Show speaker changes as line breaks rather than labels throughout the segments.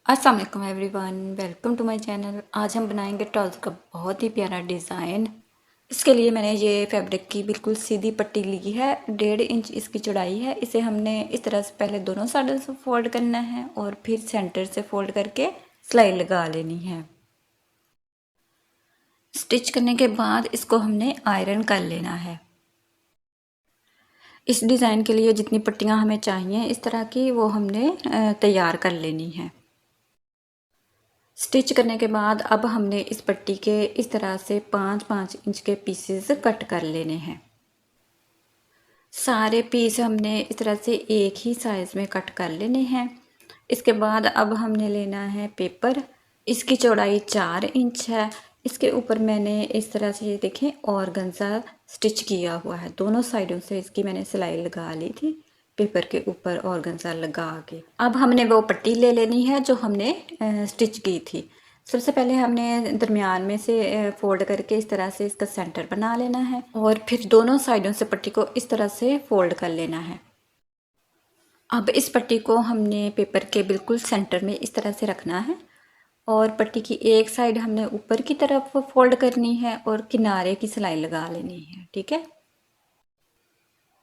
अस्सलाम वालेकुम everyone, welcome to my channel. आज हम बनाएंगे ट्राउज़र का बहुत ही प्यारा डिज़ाइन। इसके लिए मैंने ये फैब्रिक की बिल्कुल सीधी पट्टी ली है। 1.5 इंच इसकी चौड़ाई है। इसे हमने इस तरह से पहले दोनों साइडों से फोल्ड करना है और फिर सेंटर से फोल्ड करके सिलाई लगा लेनी है। स्टिच करने के बाद इसको हमने आयरन कर लेना है। इस डिज़ाइन के लिए जितनी पट्टियाँ हमें चाहिए इस तरह की, वो हमने तैयार कर लेनी है। स्टिच करने के बाद अब हमने इस पट्टी के इस तरह से 5-5 इंच के पीसेस कट कर लेने हैं। सारे पीस हमने इस तरह से एक ही साइज़ में कट कर लेने हैं। इसके बाद अब हमने लेना है पेपर। इसकी चौड़ाई 4 इंच है। इसके ऊपर मैंने इस तरह से, ये देखें, ऑर्गेन्जा स्टिच किया हुआ है। दोनों साइडों से इसकी मैंने सिलाई लगा ली थी पेपर के ऊपर ऑर्गेन्जा लगा के। अब हमने वो पट्टी ले लेनी है जो हमने स्टिच की थी। सबसे पहले हमने दरमियान में से फोल्ड करके इस तरह से इसका सेंटर बना लेना है और फिर दोनों साइडों से पट्टी को इस तरह से फोल्ड कर लेना है। अब इस पट्टी को हमने पेपर के बिल्कुल सेंटर में इस तरह से रखना है और पट्टी की एक साइड हमने ऊपर की तरफ फोल्ड करनी है और किनारे की सिलाई लगा लेनी है, ठीक है।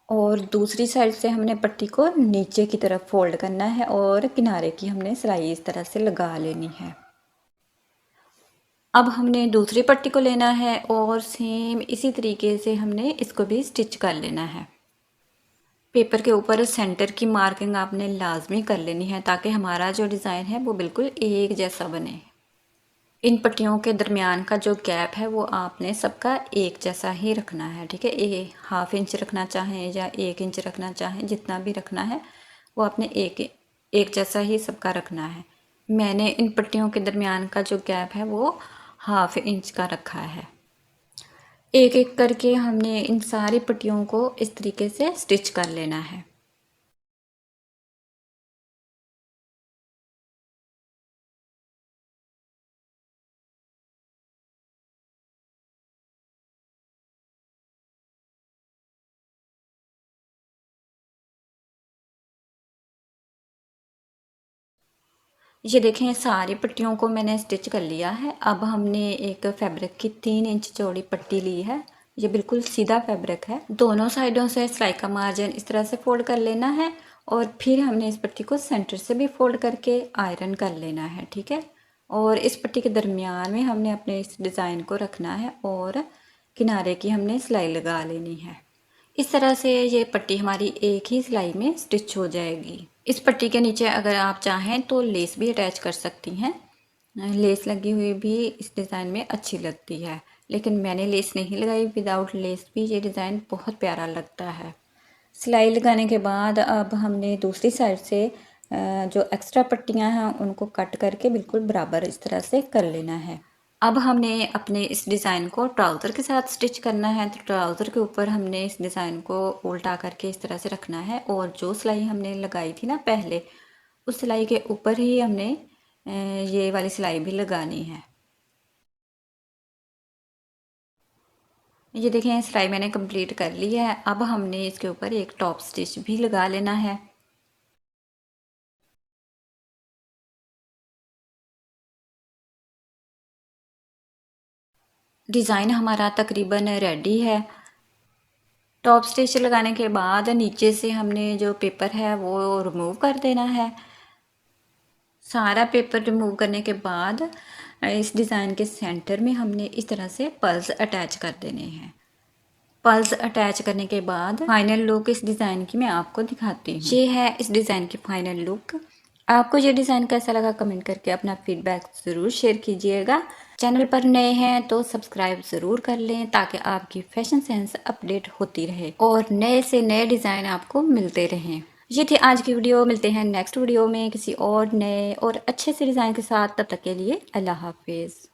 और दूसरी साइड से हमने पट्टी को नीचे की तरफ फोल्ड करना है और किनारे की हमने सिलाई इस तरह से लगा लेनी है। अब हमने दूसरी पट्टी को लेना है और सेम इसी तरीके से हमने इसको भी स्टिच कर लेना है। पेपर के ऊपर सेंटर की मार्किंग आपने लाजमी कर लेनी है ताकि हमारा जो डिज़ाइन है वो बिल्कुल एक जैसा बने। इन पट्टियों के दरमियान का जो गैप है वो आपने सबका एक जैसा ही रखना है, ठीक है। 1/2 इंच रखना चाहें या 1 इंच रखना चाहें, जितना भी रखना है वो आपने एक जैसा ही सबका रखना है। मैंने इन पट्टियों के दरमियान का जो गैप है वो 1/2 इंच का रखा है। एक एक करके हमने इन सारी पट्टियों को इस तरीके से स्टिच कर लेना है। ये देखें, सारी पट्टियों को मैंने स्टिच कर लिया है। अब हमने एक फैब्रिक की 3 इंच चौड़ी पट्टी ली है। ये बिल्कुल सीधा फैब्रिक है। दोनों साइडों से सिलाई का मार्जिन इस तरह से फोल्ड कर लेना है और फिर हमने इस पट्टी को सेंटर से भी फोल्ड करके आयरन कर लेना है, ठीक है। और इस पट्टी के दरमियान में हमने अपने इस डिज़ाइन को रखना है और किनारे की हमने सिलाई लगा लेनी है। इस तरह से ये पट्टी हमारी एक ही सिलाई में स्टिच हो जाएगी। इस पट्टी के नीचे अगर आप चाहें तो लेस भी अटैच कर सकती हैं। लेस लगी हुई भी इस डिज़ाइन में अच्छी लगती है, लेकिन मैंने लेस नहीं लगाई। विदाउट लेस भी ये डिज़ाइन बहुत प्यारा लगता है। सिलाई लगाने के बाद अब हमने दूसरी साइड से जो एक्स्ट्रा पट्टियां हैं उनको कट करके बिल्कुल बराबर इस तरह से कर लेना है। अब हमने अपने इस डिज़ाइन को ट्राउज़र के साथ स्टिच करना है। तो ट्राउज़र के ऊपर हमने इस डिज़ाइन को उल्टा करके इस तरह से रखना है और जो सिलाई हमने लगाई थी ना पहले, उस सिलाई के ऊपर ही हमने ये वाली सिलाई भी लगानी है। ये देखें, सिलाई मैंने कंप्लीट कर ली है। अब हमने इसके ऊपर एक टॉप स्टिच भी लगा लेना है। डिज़ाइन हमारा तकरीबन रेडी है। टॉप स्टिच लगाने के बाद नीचे से हमने जो पेपर है वो रिमूव कर देना है। सारा पेपर रिमूव करने के बाद इस डिज़ाइन के सेंटर में हमने इस तरह से पल्स अटैच कर देने हैं। पल्स अटैच करने के बाद फाइनल लुक इस डिज़ाइन की मैं आपको दिखाती हूँ। ये है इस डिज़ाइन की फाइनल लुक। आपको ये डिज़ाइन कैसा लगा कमेंट करके अपना फीडबैक ज़रूर शेयर कीजिएगा। चैनल पर नए हैं तो सब्सक्राइब ज़रूर कर लें ताकि आपकी फैशन सेंस अपडेट होती रहे और नए से नए डिज़ाइन आपको मिलते रहें। ये थी आज की वीडियो। मिलते हैं नेक्स्ट वीडियो में किसी और नए और अच्छे से डिज़ाइन के साथ। तब तक के लिए अल्लाह हाफिज़।